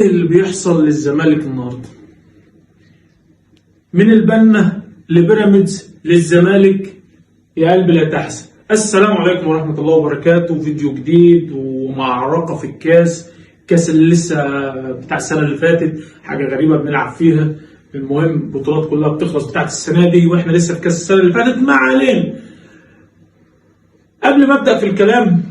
اللي بيحصل للزمالك النهارده من البنا لبيراميدز للزمالك، يا قلبي لا تحزن. السلام عليكم ورحمة الله وبركاته. فيديو جديد ومعركة في الكاس اللي لسه بتاع السنة اللي فاتت، حاجة غريبة بنلعب فيها. المهم البطولات كلها بتخلص بتاعت السنة دي واحنا لسه في كاس السنة اللي فاتت. ما علينا. قبل ما ابدأ في الكلام،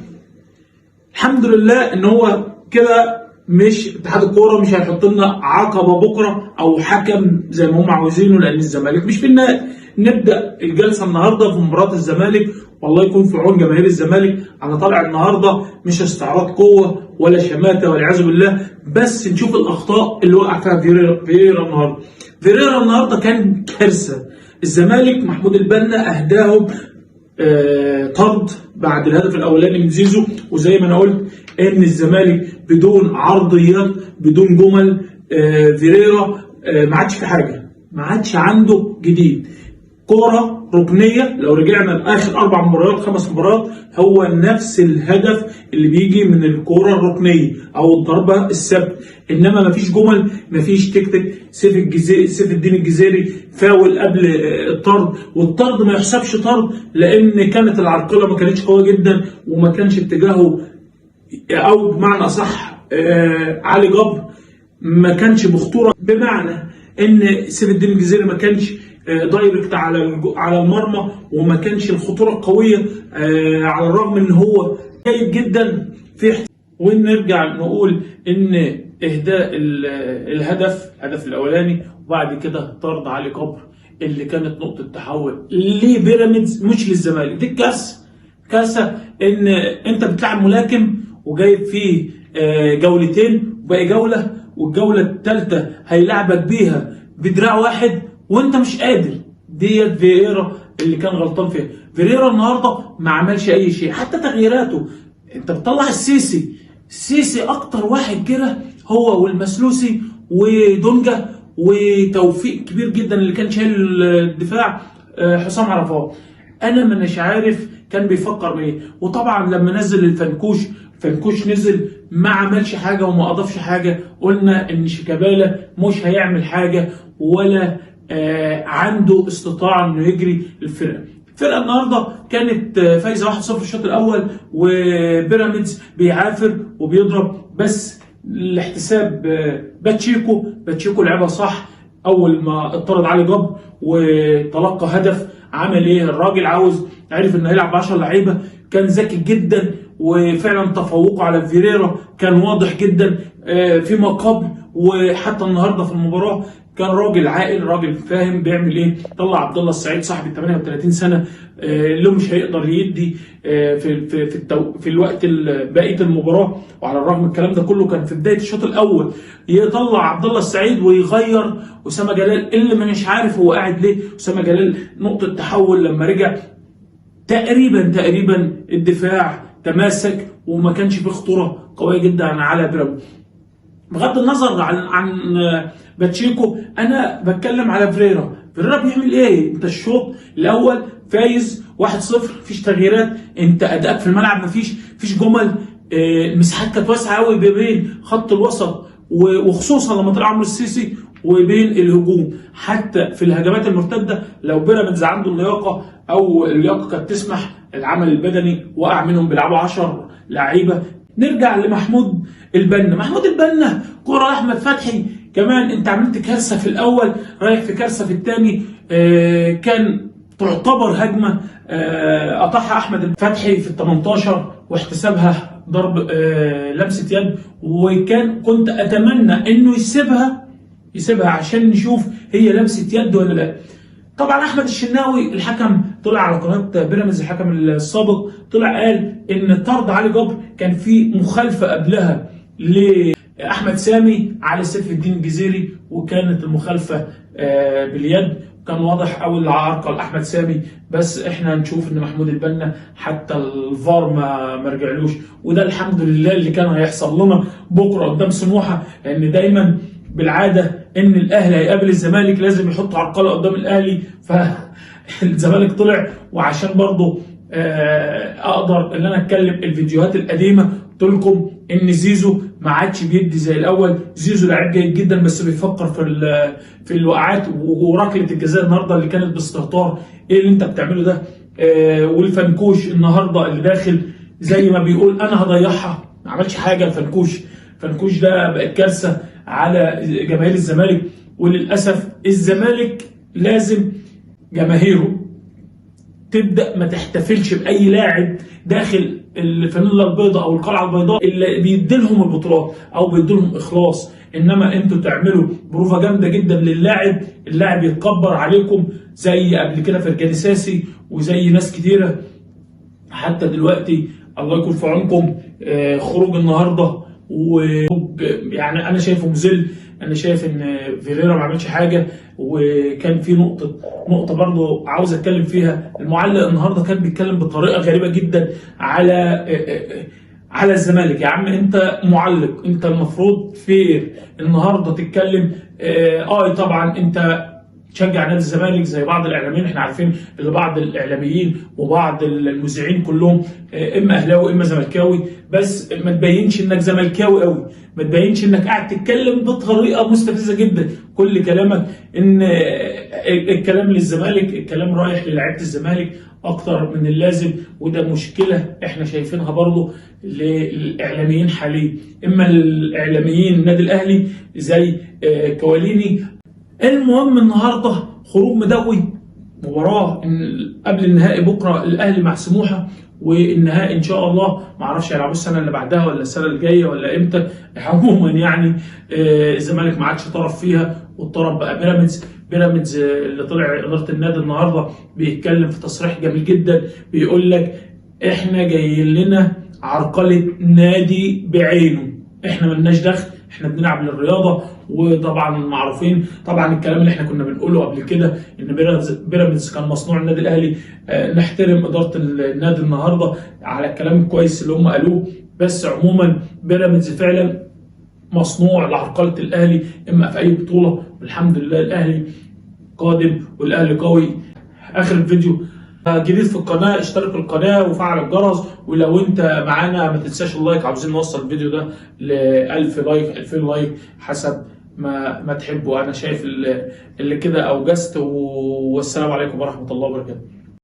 الحمد لله ان هو كده مش اتحاد الكوره مش هيحط لنا عقبه بكره او حكم زي ما هم عاوزينه، لان الزمالك مش في النهائي. نبدا الجلسه النهارده في مباراه الزمالك، والله يكون في عون جماهير الزمالك. انا طالع النهارده مش استعراض قوه ولا شماته والعياذ بالله، بس نشوف الاخطاء اللي وقع فيها فيريرا النهارده. فيريرا النهارده كان كارثه. الزمالك محمود البنا اهداهم طرد بعد الهدف الاولاني من زيزو، وزي ما انا قلت ان الزمالك بدون عرضيات بدون جمل فيريرا ما عادش في حاجه، ما عادش عنده جديد. كوره ركنيه، لو رجعنا لاخر 4 مباريات 5 مباريات هو نفس الهدف اللي بيجي من الكوره الركنيه او الضربه الثابته، انما ما فيش جمل، ما فيش تكتيك. سيف الدين الجزيري فاول قبل الطرد، والطرد ما يحسبش طرد لان كانت العرقله ما كانتش قويه جدا وما كانش اتجاهه، او بمعنى اصح علي جبر ما كانش بخطوره، بمعنى ان سيف الدين الجزيري ما كانش دايركت على المرمى وما كانش الخطوره القويه، على الرغم ان هو جيد جدا في ونرجع نقول ان اهداء الهدف الاولاني وبعد كده طرد علي جبر اللي كانت نقطه تحول لبيراميدز مش للزمالك. دي كارثه ان انت بتلعب ملاكم وجايب فيه جولتين وباقي جوله، والجوله الثالثه هيلعبك بيها بدراع واحد وانت مش قادر. ديت فيريرا اللي كان غلطان فيها. فيريرا النهارده ما عملش اي شيء، حتى تغييراته. انت بتطلع السيسي اكتر واحد كده، هو والمسلوسي ودونجا وتوفيق كبير جدا اللي كان شايل الدفاع حسام عرفات. انا مش عارف كان بيفكر بايه. وطبعا لما نزل الفنكوش نزل ما عملش حاجه وما اضافش حاجه. قلنا ان شيكابالا مش هيعمل حاجه ولا عنده استطاعه انه يجري الفرقه النهارده كانت فايزه 1-0 الشوط الاول، وبيراميدز بيعافر وبيضرب، بس الاحتساب باتشيكو لعبها صح. اول ما اتطرد علي جبر وتلقى هدف، عمل ايه الراجل؟ عرف انه هيلعب ب 10 لعيبه. كان ذكي جدا، وفعلا تفوقه على فيريرا كان واضح جدا فيما قبل وحتى النهارده في المباراه. كان راجل عاقل، راجل فاهم بيعمل ايه. طلع عبد الله السعيد صاحب ال 38 سنه اللي مش هيقدر يدي في الوقت بقيه المباراه، وعلى الرغم من الكلام ده كله كان في بدايه الشوط الاول يطلع عبد الله السعيد ويغير اسامه جلال اللي مش عارف هو قاعد ليه. اسامه جلال نقطه تحول لما رجع تقريبا الدفاع تماسك وما كانش فيه خطوره قويه جدا على بيراميدز. بغض النظر عن باتشيكو، انا بتكلم على فيريرا بيعمل ايه؟ انت الشوط الاول فايز 1-0، مفيش تغييرات، انت ادائك في الملعب مفيش جمل. المساحات كانت واسعه قوي بين خط الوسط وخصوصا لما طلع عمرو السيسي وبين الهجوم. حتى في الهجمات المرتده لو بيراميدز عنده اللياقه او اللياقه كانت تسمح، العمل البدني وقع منهم، بيلعبوا 10 لعيبه. نرجع لمحمود البنا كرة احمد فتحي كمان. انت عملت كارثه في الاول، رايح في كارثه في الثاني. كان تعتبر هجمه قطعها احمد فتحي في ال 18 واحتسابها ضرب لمسه يد، كنت اتمنى انه يسيبها عشان نشوف هي لمسه يد ولا لا. طبعا احمد الشناوي الحكم طلع على قناه بيراميدز، الحكم السابق طلع قال ان طرد علي جبر كان في مخالفه قبلها لاحمد سامي على سيف الدين الجزيري، وكانت المخالفه باليد. كان واضح قوي العرقه لاحمد سامي، بس احنا هنشوف ان محمود البنا حتى الفار ما رجعلوش، وده الحمد لله اللي كان هيحصل لنا بكره قدام سموحه، لان دايما بالعاده ان الاهلي هيقابل الزمالك لازم يحط عرقله قدام الاهلي، فالزمالك طلع. وعشان برضه اقدر ان انا اتكلم الفيديوهات القديمه قلت لكم ان زيزو ما عادش بيدي زي الاول. زيزو لعيب جيد جدا بس بيفكر في الوقعات، وركله الجزاء النهارده اللي كانت باستهتار، ايه اللي انت بتعمله ده؟ والفنكوش النهارده اللي داخل زي ما بيقول انا هضيعها، ما عملش حاجه. الفنكوش ده بقت كارثه على جماهير الزمالك. وللاسف الزمالك لازم جماهيره تبدا ما تحتفلش باي لاعب داخل الفانيلا البيضاء او القلعه البيضاء اللي بيديلهم البطولات او بيديلهم اخلاص، انما انتوا تعملوا بروفه جامده جدا للاعب، اللاعب يتكبر عليكم زي قبل كده فرجاني ساسي وزي ناس كتيره. حتى دلوقتي الله يكون في عونكم، خروج النهارده يعني انا شايفه مذل. انا شايف ان فيريرا ما عملش حاجه. وكان في نقطه برضه عاوز اتكلم فيها. المعلق النهارده كان بيتكلم بطريقه غريبه جدا على الزمالك. يا عم انت معلق، انت المفروض فير النهارده تتكلم. طبعا انت تشجع نادي الزمالك زي بعض الاعلاميين. احنا عارفين ان بعض الاعلاميين وبعض المذيعين كلهم اما اهلاوي اما زملكاوي، بس ما تبينش انك زملكاوي قوي، ما تبينش انك قاعد تتكلم بطريقه مستفزه جدا. كل كلامك ان الكلام للزمالك، الكلام رايح للاعيبه الزمالك اكتر من اللازم. وده مشكله احنا شايفينها برضه للاعلاميين حاليا. اما الاعلاميين النادي الاهلي زي كواليني. المهم النهارده خروج مدوي، مباراه قبل النهائي بكره الاهلي مع سموحه، والنهائي ان شاء الله ما اعرفش هيلعبوه السنه اللي بعدها ولا السنه الجايه ولا امتى. عموما يعني الزمالك ما عادش طرف فيها، والطرف بقى بيراميدز اللي طلع اداره النادي النهارده بيتكلم في تصريح جميل جدا، بيقول لك احنا جايين لنا عرقله نادي بعينه، احنا ملناش دخل، احنا بنلعب للرياضه. وطبعا معروفين طبعا الكلام اللي احنا كنا بنقوله قبل كده ان بيراميدز كان مصنوع النادي الاهلي. نحترم اداره النادي النهارده على الكلام الكويس اللي هم قالوه، بس عموما بيراميدز فعلا مصنوع لعرقله الاهلي اما في اي بطوله. والحمد لله الاهلي قادم والاهلي قوي. اخر الفيديو جديد في القناه، اشترك في القناه وفعل الجرس. ولو انت معانا ما تنساش اللايك، عاوزين نوصل الفيديو ده ل 1000 لايك 2000 لايك حسب ما تحبوا. انا شايف اللي كده اوجزت، والسلام عليكم ورحمه الله وبركاته.